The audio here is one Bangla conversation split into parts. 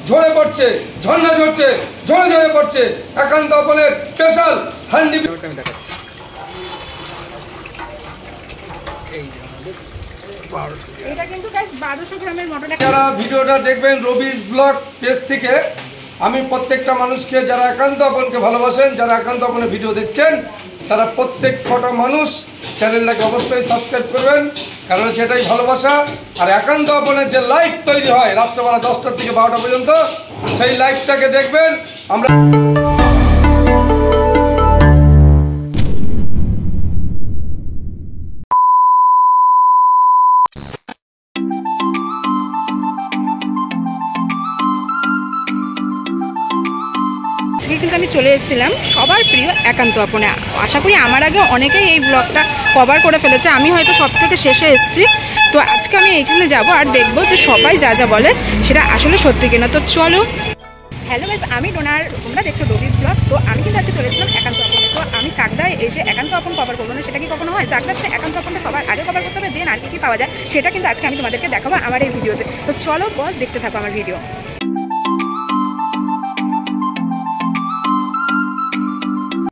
ঝরে পড়ছে, ঝর্ণা ঝরছে, ঝরে ঝরে পড়ছে। একান্ত আপনের স্পেশাল হান্ডি। এটা কিন্তু গাইস 1200 গ্রামের মটন। যারা ভিডিওটা দেখবেন রবিস ব্লগ পেজ থেকে, আমি প্রত্যেকটা মানুষকে যারা একান্ত আপনকে ভালোবাসেন, যারা একান্ত আপনের ভিডিও দেখছেন, তারা প্রত্যেক কটা মানুষ চ্যানেলটাকে অবশ্যই সাবস্ক্রাইব করবেন, কারণ সেটাই ভালোবাসা। আর একান্ত আপনের যে লাইভ তৈরি হয় রাত্রেবেলা 10টা থেকে 12টা পর্যন্ত, সেই লাইভটাকে দেখবেন। আমরা কিন্তু আমি চলে এসেছিলাম সবার প্রিয় একান্ত আপনে। আশা করি আমার আগে অনেকেই এই ব্লগটা কভার করে ফেলেছে, আমি হয়তো সব থেকে শেষে এসেছি। তো আজকে আমি এইখানে যাব আর দেখবো যে সবাই যা যা বলে সেটা আসলে সত্যি কিনা। তো চলো। হ্যালো গাইস, আমি ডোনার, তোমরা দেখছো রবিস ব্লগ। তো আমি কিন্তু আজকে চলেছিলাম একান্ত আপন। তো আমি চাকদায় এসে একান্ত আপন কভার করবো না, সেটা কি কখনো হয়? চাকদাতে একান্ত আপনটা সবার আগে কভার করতে হবে, দেন আর কি পাওয়া যায় সেটা কিন্তু আজকে আমি তোমাদেরকে দেখাবো আমার এই ভিডিওতে। তো চলো বস, দেখতে থাকো আমার ভিডিও।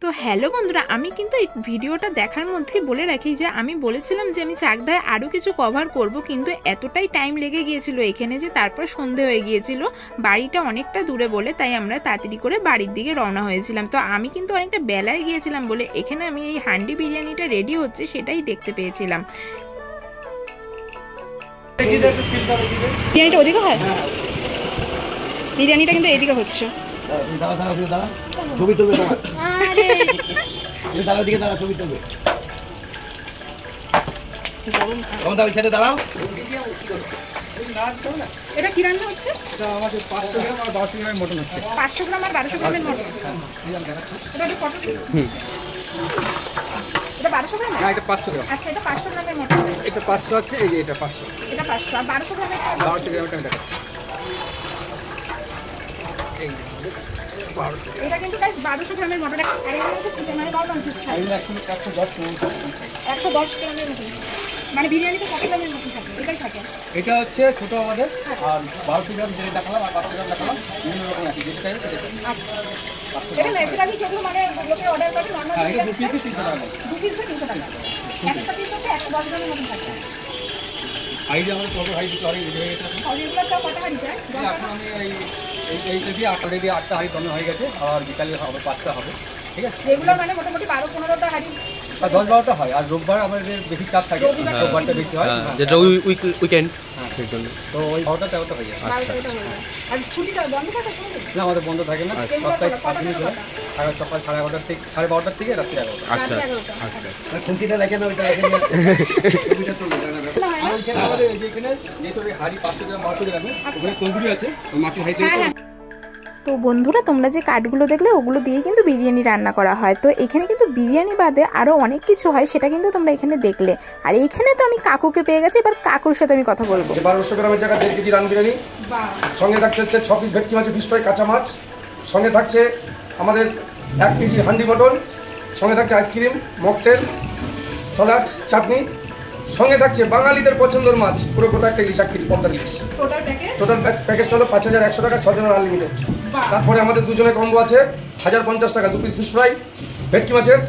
তো হ্যালো বন্ধুরা, আমি কিন্তু এই ভিডিওটা দেখার মধ্যেই বলে রাখি যে আমি বলেছিলাম যে আমি চাকদায় আরও কিছু কভার করব, কিন্তু এতটাই টাইম লেগে গিয়েছিল এখানে যে তারপর সন্ধে হয়ে গিয়েছিল। বাড়িটা অনেকটা দূরে বলে তাই আমরা তাড়াতাড়ি করে বাড়ির দিকে রওনা হয়েছিলাম। তো আমি কিন্তু অনেকটা বেলায় গিয়েছিলাম বলে এখানে আমি এই হান্ডি বিরিয়ানিটা রেডি হচ্ছে সেটাই দেখতে পেয়েছিলাম। বিরিয়ানিটা ওদিকে হয়, বিরিয়ানিটা কিন্তু এদিকে হচ্ছে। ছবি তুলবে, ছবি তুলবে। এটা কি রান্না হচ্ছে? এটা আমাদের 500 গ্রাম আর 1200 গ্রামের মটন হচ্ছে। 500 গ্রাম আর 1200 গ্রামের মটন। এটা কত? এটা 1200 গ্রাম? না, এটা 500 গ্রাম। আচ্ছা, এটা 500 গ্রামের মটন। এটা 500 আছে, এই যে এটা 500। এটা 500 আর 1200 গ্রামের 1200 গ্রামটা আমি দেখাচ্ছি। এটা কিন্তু গাইস 1200 গ্রামের মটন। আর এর মধ্যে চিকেন মানে কত পিস থাকে? 110 গ্রামের মটন। মানে বিরিয়ানিতে কত গ্রামের মটন থাকে? এটাই থাকে। এটা হচ্ছে ছোট আমাদের, আর 1200 গ্রাম যেটা দেখালাম আর 500 গ্রাম দেখালাম, বিভিন্ন রকম আছে, যেটা চাইবে সেটা। আচ্ছা, এটা ন্যাচারালি যেগুলো মানে লোকে অর্ডার করে নরমাল এটা 2 পিসে 300 টাকা। 2 পিসে 300 টাকা। একটা পিস হচ্ছে 110 গ্রামের মটন থাকে। হাইডি আমাদের কত হাইডি করে এটা এটা কত হাইডি যায়? এখন আমি এই দিয়ে 8টা দিয়ে 8টা হাঁড়ি কমে হয়ে গেছে, আর বিকালে হবে 5টা হবে, ঠিক আছে। এগুলো মানে মোটামুটি 12-15টা হাঁড়ি, 10-12টা হয়। আর রোববার আমাদের বেশি চাপ থাকে, রোববারটা বেশি হয়, যেটা উইকেন্ড সেই জন্য। তো ওই 12টা হয়ে যায়। আচ্ছা, আর ছুটিটা বন্ধ থাকে না? আমাদের বন্ধ থাকে না, সপ্তাহে 5 দিন চলে। আর সকাল 11:30 থেকে 12:30 থেকে রাত্রি 11টা। আচ্ছা আচ্ছা, খুঁটিটা দেখেন না, ওইটা দেখেন না, ওইটা তো আর ওইখানে আমাদের যেখানে যে সব হাঁড়ি 500 গ্রাম 1200 গ্রাম ওখানে তন্দুরি আছে, ওই মাটির হাঁড়িতে। তো বন্ধুরা, তোমরা যে কাঠগুলো দেখলে ওগুলো দিয়ে কিন্তু বিরিয়ানি রান্না করা হয়। তো এখানে কিন্তু বিরিয়ানি বাদে আরও অনেক কিছু হয়, সেটা কিন্তু তোমরা এখানে দেখলে। আর এইখানে তো আমি কাকুকে পেয়ে গেছি, এবার কাকুর সাথে আমি কথা বলবো। 1200 গ্রামের জায়গায় 1.5 কেজি রান বিরিয়ানি, সঙ্গে থাকছে হচ্ছে 6 পিস ভেটকি মাছ, ফিশ ফ্রাই, কাঁচা মাছ, সঙ্গে থাকছে আমাদের 1 কেজি হান্ডি মটন, সঙ্গে থাকছে আইসক্রিম, মকটেল, স্যালাড, চাটনি, সঙ্গে থাকছে বাঙালিদের পছন্দের মাছ পুরো গোটা একটা ইলিশ 1 কেজি 45 ইলিশ। টোটাল প্যাকেজটা হলো 5100 টাকা, 6 জনের আনলিমিটেড। তারপরে আমাদের দুজনে কম্বো আছে 1050 টাকা, 2 পিস ফিশ ফ্রাই, ভেটকি মাছের,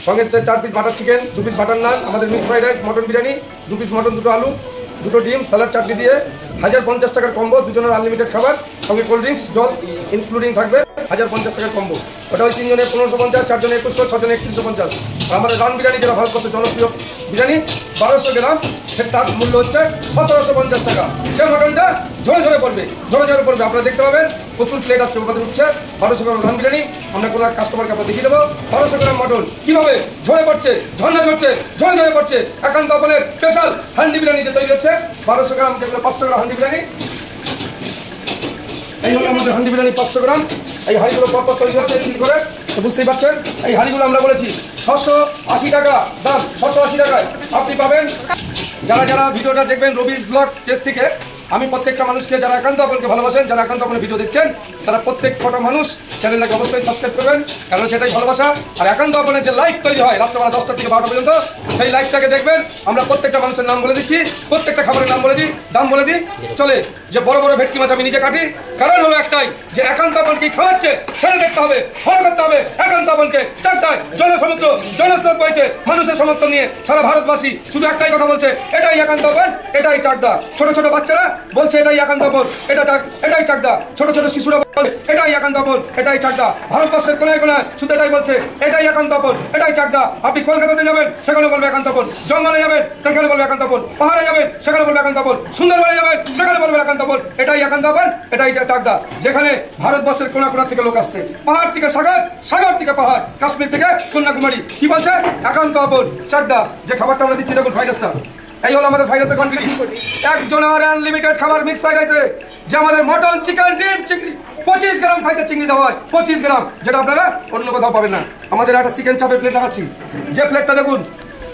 সঙ্গে 4 piece butter chicken, 2 piece butter naan, আমাদের mix fried rice, mutton biryani, 2 piece mutton, 2টো আলু, 2টো ডিম, স্যালাড, চাটনি দিয়ে 1050 টাকার কম্বো, দুজনের আনলিমিটেড খাবার, সঙ্গে কোল্ড ড্রিঙ্কস, জল ইনক্লুডিং থাকবে। 1050 টাকার কম্বো, ওটা ওই 3 জনের 1550, 4 জনের 2100, 6 জনের 3150। আর আমাদের রান বিরিয়ানি যেটা ভারতবর্ষের জনপ্রিয় বিরিয়ানি 1200 গ্রাম, তার মূল্য হচ্ছে 1750 টাকা। সে মটনটা ঝরে ঝরে পড়বে, ঝরে ঝরে পড়বে, আপনারা দেখতে পাবেন। প্রচুর প্লেট আজকে আমাদের উঠছে। 1200 গ্রাম রান বিরিয়ানি আমরা কোনো কাস্টমারকে আমরা দেখিয়ে দেবো। 1200 গ্রাম মটন কীভাবে ঝরে পড়ছে, ঝর্ণা ঝরছে, ঝরে ঝরে পড়ছে। একান্ত আপনের স্পেশাল হান্ডি বিরিয়ানি যে তৈরি হচ্ছে 1200 গ্রাম, যেগুলো 500 গ্রাম হান্ডি বিরিয়ানি। এই হলো আমাদের হান্ডি বিরিয়ানি 500 গ্রাম। এই হাঁড়িগুলো পরপর তৈরি হচ্ছে ঠিক করে, তো বুঝতেই পারছেন। এই হাঁড়িগুলো আমরা বলেছি 680 টাকা দাম, 680 টাকায় আপনি পাবেন। যারা যারা ভিডিওটা দেখবেন রবিস ব্লগ পেজ থেকে, আমি প্রত্যেকটা মানুষকে যারা একান্ত আপনকে ভালোবাসেন, যারা একান্ত আপনের ভিডিও দেখছেন, তারা প্রত্যেক কটা মানুষ চ্যানেলটাকে অবশ্যই সাবস্ক্রাইব করবেন, কারণ সেটাই ভালোবাসা। আর একান্ত আপনের যে লাইভ তৈরি হয় রাত্রেবেলা 10টা থেকে 12টা পর্যন্ত, সেই লাইভটাকে দেখবেন। আমরা প্রত্যেকটা মানুষের নাম বলে দিচ্ছি, প্রত্যেকটা খাবারের নাম বলে দিই, দাম বলে দিই, চলে যে বড় বড় ভেটকি মাছ আমি নিজে কাটি। কারণ হলো একটাই, যে একান্ত আপন কি খাওয়াচ্ছে সেটা দেখতে হবে, ফলো করতে হবে। একান্ত আপনকে চাকদায় জনসমুদ্র, জনস্রোত বইছে, মানুষের সমর্থন নিয়ে সারা ভারতবাসী শুধু একটাই কথা বলছে, এটাই একান্ত আপন, এটাই চাকদা। ছোট ছোট বাচ্চারা বলছে এটাই একান্ত আপন, এটাই চাকদা। ছোট ছোট শিশুরা বলছে এটাই একান্ত আপন, এটাই চাকদা। ভারতবর্ষের কোনায় কোনায় শুধু এটাই বলছে, এটাই একান্ত আপন, এটাই চাকদা। আপনি কলকাতাতে যাবেন, সেখানে বলবে একান্ত আপন। জঙ্গলে যাবেন, সেখানে বলবে একান্ত আপন। পাহাড়ে যাবেন, সেখানে বলবে একান্ত আপন। সুন্দরবনে যাবেন, সেখানে বলবে একান্ত আপন, এটাই একান্ত আপন, এটাই চাকদা। যেখানে ভারতবর্ষের কোনা কোনা থেকে লোক আসছে, পাহাড় থেকে সাগর, সাগর থেকে পাহাড়, কাশ্মীর থেকে কন্যাকুমারী, কি বলছে? একান্ত আপন, চাকদা। যে খাবারটা আমরা দিচ্ছি দেখুন, ফ্রাইড রাইসটা, এই হলো আমাদের ফ্রাইড রাইসের কোয়ান্টিটি। একজনের আনলিমিটেড খাবার মিক্স ফ্রাইড রাইসে, যে আমাদের মটন, চিকেন, ডিম, চিংড়ি 25 গ্রাম সাইজের চিংড়ি দেওয়া হয়, 25 গ্রাম, যেটা আপনারা অন্য কোথাও পাবেন না। আমাদের একটা চিকেন চাপের প্লেট দেখাচ্ছি, যে প্লেটটা দেখুন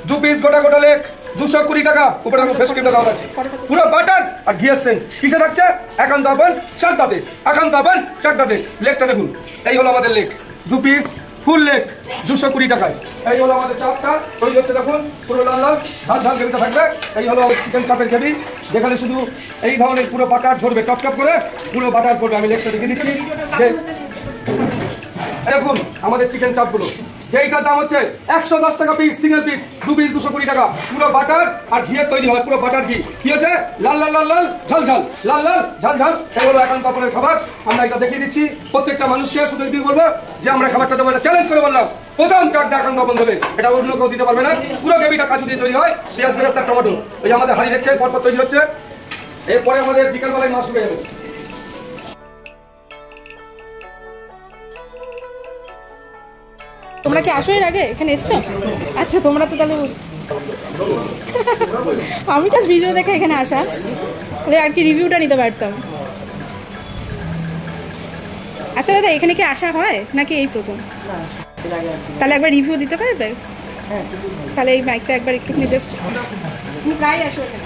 2 পিস গোটা গোটা লেগ 220 টাকা, উপরে ফ্রেশ ক্রিমটা দেওয়া আছে, পুরো বাটার আর ঘিয়ের সেন্ট। কিসে থাকছে? একান্ত আপন চাকদাতে, একান্ত আপন চাকদাতে। লেগটা দেখুন, এই হলো আমাদের লেগ, 2 পিস ফুল লেগ 220 টাকায়। এই হলো আমাদের চাপটা তৈরি হচ্ছে, দেখুন পুরো লাল লাল ঝাল ঝাল গ্রেভিটা থাকবে। এই হলো চিকেন চাপের গ্রেভি, যেখানে শুধু এই ধরনের পুরো বাটার ঝরবে, টপ টপ করে পুরো বাটার করবে। আমি লেগটা দেখিয়ে দিচ্ছি, যে দেখুন আমাদের চিকেন চাপগুলো, যেইটার দাম হচ্ছে 110 টাকা পিস, সিঙ্গেল পিস 2 পিস 220 টাকা। পুরো বাটার আর ঘিয়ের তৈরি হয়, পুরো বাটার ঘি। কি হচ্ছে? লাল লাল লাল লাল ঝাল ঝাল, লাল লাল ঝাল ঝাল। এই হলো একান্ত আপনের খাবার। আমরা এটা দেখিয়ে দিচ্ছি প্রত্যেকটা মানুষকে। শুধু এটুকু বলবো যে আমরা খাবারটা দেবো, এটা চ্যালেঞ্জ করে বললাম, প্রথম চাকদা একান্ত আপন দেবে, এটা অন্য কেউ দিতে পারবে না। পুরো গ্রেভিটা কাজু দিয়ে তৈরি হয়, পেঁয়াজ, বেরেস্তা, টমেটো। এই আমাদের হাঁড়ি দেখছে পরপর তৈরি হচ্ছে। এরপরে আমাদের বিকালবেলায় মাছ শুকিয়ে যাবে। তোমরা কি আসো এর আগে এখানে এসছো? আচ্ছা, তোমরা তো তাহলে আমি তো ভিডিও দেখে এখানে আসা, তাহলে আর কি রিভিউটা নিতে পারতাম। আচ্ছা দাদা, এখানে কি আসা হয় নাকি এই প্রথম? তাহলে একবার রিভিউ দিতে পারবে? তাহলে এই মাইকটা একবার একটুখানি জাস্ট, তুমি প্রায় আসো এখানে।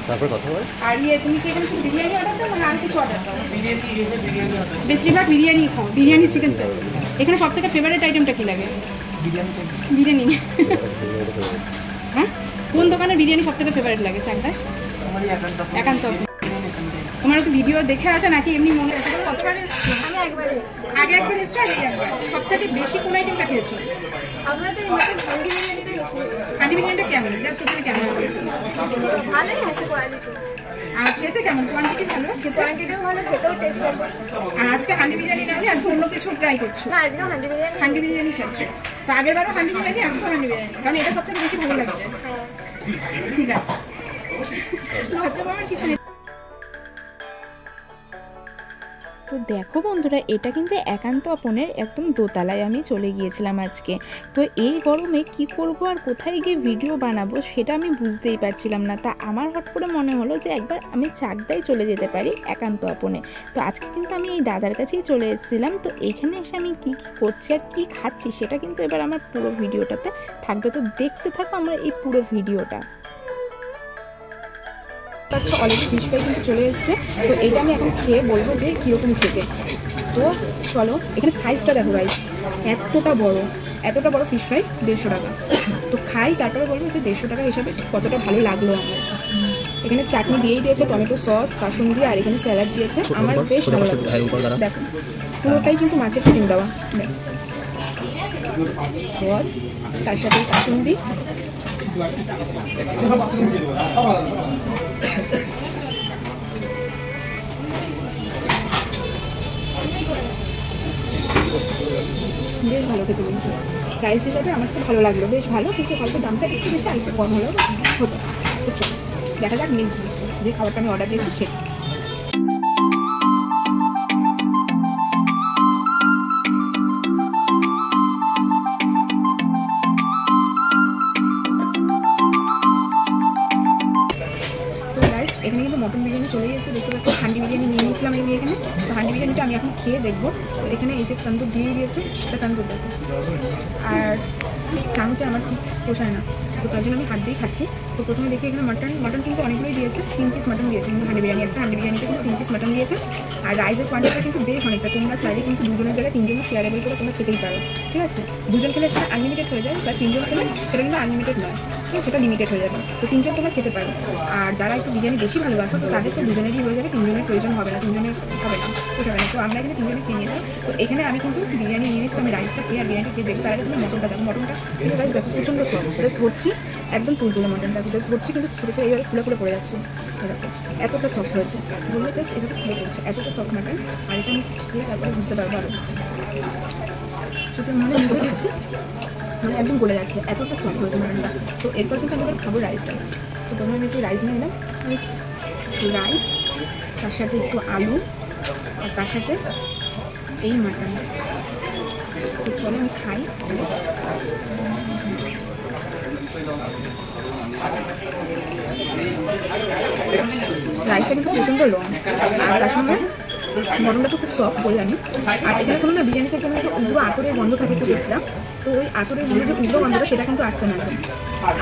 তারপর কথা বল। আর তুমি কি এখানে শুধু বিরিয়ানি অর্ডার দাও না আর কিছু অর্ডার দাও? বেশিরভাগ বিরিয়ানি খাও, বিরিয়ানি, চিকেন চাপ। এখানে সব থেকে ফেভারিট আইটেমটা কি লাগে? বিরিয়ানি। হ্যাঁ, কোন দোকানের বিরিয়ানি সব থেকে ফেভারিট লাগে চাকদায়? একান্ত। তোমার কি ভিডিও দেখে আসা নাকি এমনি মনে আছে? কতবার এসেছো? আমি একবার এসেছি। আগে একবার এসেছো, আজকে একবার। সব থেকে বেশি কোন আইটেমটা খেয়েছো? আমরা তো এমনি হান্ডি বিরিয়ানিটা বেশি। হান্ডি বিরিয়ানিটা কেমন? জাস্ট ওখানে কেমন হবে? ভালোই আছে কোয়ালিটি। আর খেতে কেমন? কোয়ান্টিটি ভালো? খেতে কোয়ান্টিটিও ভালো, খেতেও টেস্ট আছে। আর আজকে হান্ডি বিরিয়ানি না হলে আজকে অন্য কিছু ট্রাই করছো? না, আজকেও হান্ডি বিরিয়ানি। হান্ডি বিরিয়ানি খাচ্ছো তো? আগের বারও হান্ডি বিরিয়ানি, আজকেও হান্ডি বিরিয়ানি, কারণ এটা সব থেকে বেশি ভালো লাগছে। ঠিক আছে, লজ্জা পাওয়ার কিছু নেই। তো দেখো বন্ধুরা, এটা কিন্তু একান্ত আপনের একদম দোতলায় আমি চলে গিয়েছিলাম আজকে। তো এই গরমে কি করব আর কোথায় গিয়ে ভিডিও বানাবো সেটা আমি বুঝতেই পারছিলাম না। তা আমার হট করে মনে হলো যে একবার আমি চাকদায় চলে যেতে পারি একান্ত আপনে। তো আজকে কিন্তু আমি এই দাদার কাছেই চলে এসেছিলাম। তো এইখানে এসে আমি কি কি করছি আর কি খাচ্ছি সেটা কিন্তু এবার আমার পুরো ভিডিওটাতে থাকবে। তো দেখতে থাকো আমার এই পুরো ভিডিওটা। আচ্ছা, অলরেডি ফিশ ফ্রাই কিন্তু চলে এসেছে। তো এইটা আমি এখন খেয়ে বলবো যে কীরকম খেতে। তো চলো, এখানে সাইজটা দেখো গাইস, এতটা বড় ফিশ ফ্রাই 150 টাকা। তো খাই, তারপরে বলবো যে 150 টাকা হিসাবে ঠিক কতটা ভালো লাগলো আমার। এখানে চাটনি দিয়েই দিয়েছে, টমেটো সস, কাসুন্দি, আর এখানে স্যালাড দিয়েছে। আমার বেশ ভালো লাগলো। দেখো পুরোটাই কিন্তু মাছের ডিম দেওয়া, সস, তার সাথে কাসুন্দি। বেশ ভালো খেতে, কিন্তু প্রাইস হিসাবে আমার তো ভালো লাগলো, বেশ ভালো। কিন্তু হয়তো দামটা একটু বেশি, আর একটু কম হলো হতো। দেখা যাক নেক্সট যে খাবারটা আমি অর্ডার দিয়েছি সেটা। এখানে কিন্তু মটন বিরিয়ানি চলে গেছে, দেখতে পাচ্ছি। হান্ডি বিরিয়ানি নিয়ে নিয়েছিলাম আমি এখানে। তো হান্ডি বিরিয়ানিটা আমি এখন খেয়ে দেখবো। তো এখানে এই যে তন্দুর দিয়ে দিয়েছে, এটা তন্দুর দেখো। আর চামচে আমার ঠিক পোষায় না। তো তার জন্য আমি হাত দিয়েই খাচ্ছি। তো প্রথমে দেখি এখানে মাটন কিন্তু অনেকগুলোই দিয়েছে, 3 পিস মাটন দিয়েছে কিন্তু হান্ডি বিরিয়ানিতে কিন্তু 3 পিস মাটন দিয়েছে। আর রাইসের কোয়ান্টিটিটা কিন্তু বেশ অনেকটা, তোমরা চাইলে কিন্তু দুজনের জায়গায় তিনজনের শেয়ারেবল করে তোমরা খেতেই পারো, ঠিক আছে। দুজন খেলে সেটা আনলিমিটেড হয়ে যায়, বা তিনজন খেলে সেটা কিন্তু আনলিমিটেড নয়, ঠিক আছে, সেটা লিমিটেড হয়ে যাবে। তো তিনজন তোমরা খেতে পারো। আর যারা একটু বিরিয়ানি বেশি ভালোবাসো তো তাদের তো দুজনেরই হয়ে যাবে, তিনজনের প্রয়োজন হবে না, তিনজনের হবে না, তো হবে না। তো আমরা এখানে তিনজনে খেয়ে নিয়েছি। তো এখানে আমি কিন্তু বিরিয়ানি নিয়ে নিয়েছি, তো আমি রাইসটা খেয়ে আর বিরিয়ানিটা খেয়ে দেখতে পারি। তুমি মটনটা দেখো, মটনটা কিন্তু গাইস দেখো প্রচণ্ড সফট, জাস্ট ধরছি একদম তুলতুলে মটনটা, জাস্ট ধরছি কিন্তু ছেড়ে ছেড়ে এইভাবে খুলে খুলে পড়ে যাচ্ছে, এরকম এতটা সফট হয়েছে, বললে জাস্ট এভাবে খুলে পড়ছে, এতটা সফট মাটন। আর এটা আমি খেয়ে তারপরে বুঝতে পারবো আরও, সেটা মনে বুঝতে দিচ্ছি, মানে একদম গলে যাচ্ছে, এতটা সফট হয়েছে মাটনটা। তো এরপর কিন্তু আমি এবার খাবো রাইসটা। তো প্রথমে আমি একটু রাইস নিয়ে নিলাম, রাইস, তার সাথে একটু আলু, আর তার সাথে এই মাটন। তো চলো আমি খাই। রাইসটা কিন্তু প্রচণ্ড লং, আর তার সঙ্গে মটনটা তো খুব সফট বললাম। আর এখানে কোনো না বিরিয়ানিতে জন্য একটা উগ্র আতরের গন্ধ থাকে একটু দেখছিলাম, তো ওই আতরের গন্ধ যে উগ্র গন্ধটা সেটা কিন্তু আসছে না একদম।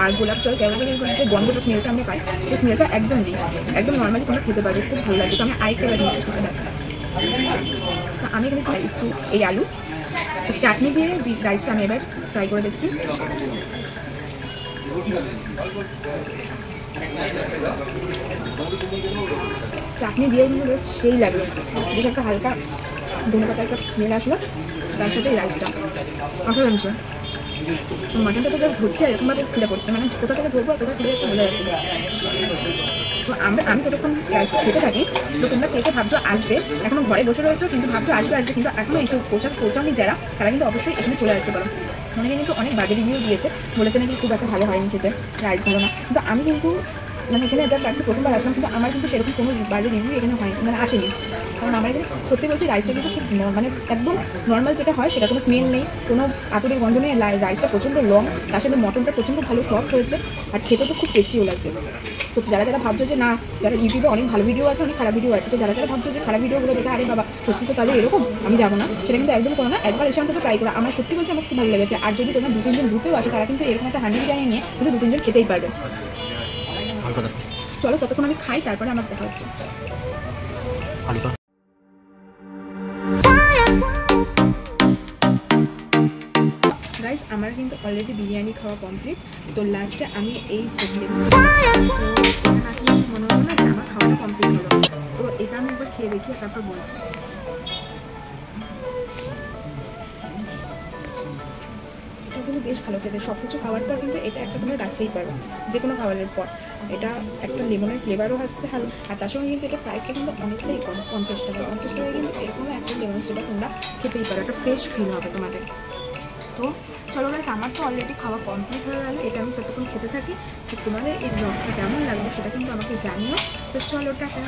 আর গোলাপ জল কেমন যে গন্ধটা স্মেলটা আমরা পাই, সেই স্মেলটা একদম নেই, একদম নর্মালি তোমরা খেতে পারবে, খুব ভালো লাগে। তো আমি আরেকটা বার নিচ্ছি খেতে পারি। তো আমি এখানে খাই একটু এই আলু চাটনি দিয়ে রাইসটা আমি এবার ট্রাই করে দেখছি। চাটনি দিয়েও কিন্তু বেশ সেই লাগলো, বেশ একটা হালকা ধনেপাতার একটা স্মেল আসলো, তার সাথে এই রাইসটা অসাধারণ। তো মাটনটা তো বেশ ধরছে, এরকমভাবে খুলে পড়ছে, মানে কোথা থেকে ধরবো আর কোথায় খুলে যাচ্ছে বোঝা যাচ্ছে। তো আমি ততক্ষণ রাইসটা খেতে থাকি। তো তোমরা খেতে ভাবছো আসবে, এখনো ঘরে বসে রয়েছো কিন্তু ভাবছো আসবে, কিন্তু এখনো এসে পৌঁছানি যারা, তারা কিন্তু অবশ্যই এখানে চলে আসতে পারো। অনেকে কিন্তু অনেক বাজে রিভিউ দিয়েছে, বলেছে নাকি খুব একটা ভালো হয়নি খেতে, রাইস ভালো না। কিন্তু আমি কিন্তু মানে এখানে জাস্ট আজকে প্রথমবার আসলাম, কিন্তু আমার কিন্তু সেরকম কোনো বাজে রিভিউ এখানে হয় মানে আসেনি। কারণ আমার এখানে সত্যি বলছি রাইসটা কিন্তু খুব মানে একদম নর্মাল যেটা হয়, সেটা কোনো স্মেল নেই, কোনো আতরের গন্ধ নেই, রাইসটা প্রচণ্ড লং, তার সাথে মটনটা প্রচণ্ড ভালো সফট হয়েছে, আর খেতে তো খুব টেস্টিও লাগছে। তো যারা ভাবছো যে না, যারা ইউটিউবে অনেক ভালো ভিডিও আছে, অনেক খারাপ ভিডিও আছে, তো যারা ভাবছো যে খারাপ ভিডিওগুলো দেখে আরে বাবা সত্যি তো তাহলে এরকম, আমি যাবো না, সেটা কিন্তু একদম করো না, একবার এসে অন্তত ট্রাই করো। আমার সত্যি বলছি আমার খুব ভালো লেগেছে। আর যদি তোমরা 2-3 জন গ্রুপেও আসো, তারা কিন্তু এরকম একটা হান্ডি বিরিয়ানি নিয়ে কিন্তু 2-3 জন খেতেই পারবে। চলো ততক্ষণ আমি খাই, তারপরে আমার দেখা হচ্ছে। গাইস আমার কিন্তু অলরেডি বিরিয়ানি খাওয়া কমপ্লিট। তো লাস্টে আমি এই সবজি মনে হলো না যে আমার খাওয়াটা কমপ্লিট হলো, তো এটা আমি একবার খেয়ে দেখি, তারপর বলছি। এটা কিন্তু বেশ ভালো খেতে, সব কিছু খাওয়ার পর কিন্তু এটা একটা তোমরা রাখতেই পারো যে কোনো খাবারের পর। এটা একটা লেমনের ফ্লেভারও আসছে হাল, আর তার সঙ্গে কিন্তু এটা প্রাইসটা কিন্তু অনেকটাই কম, 50 টাকা। 50 টাকায় কিন্তু এরকম একটা লেমন সেটা তোমরা খেতেই পারো, একটা ফ্রেশ ফিল হবে তোমাদের। তো চলো গাইস আমার তো অলরেডি খাওয়া কমপ্লিট হয়ে গেল, এটা আমি ততক্ষণ খেতে থাকি। তো তোমাদের এই ব্লগটা কেমন লাগবে সেটা কিন্তু আমাকে জানিও। তো চলো টাটা।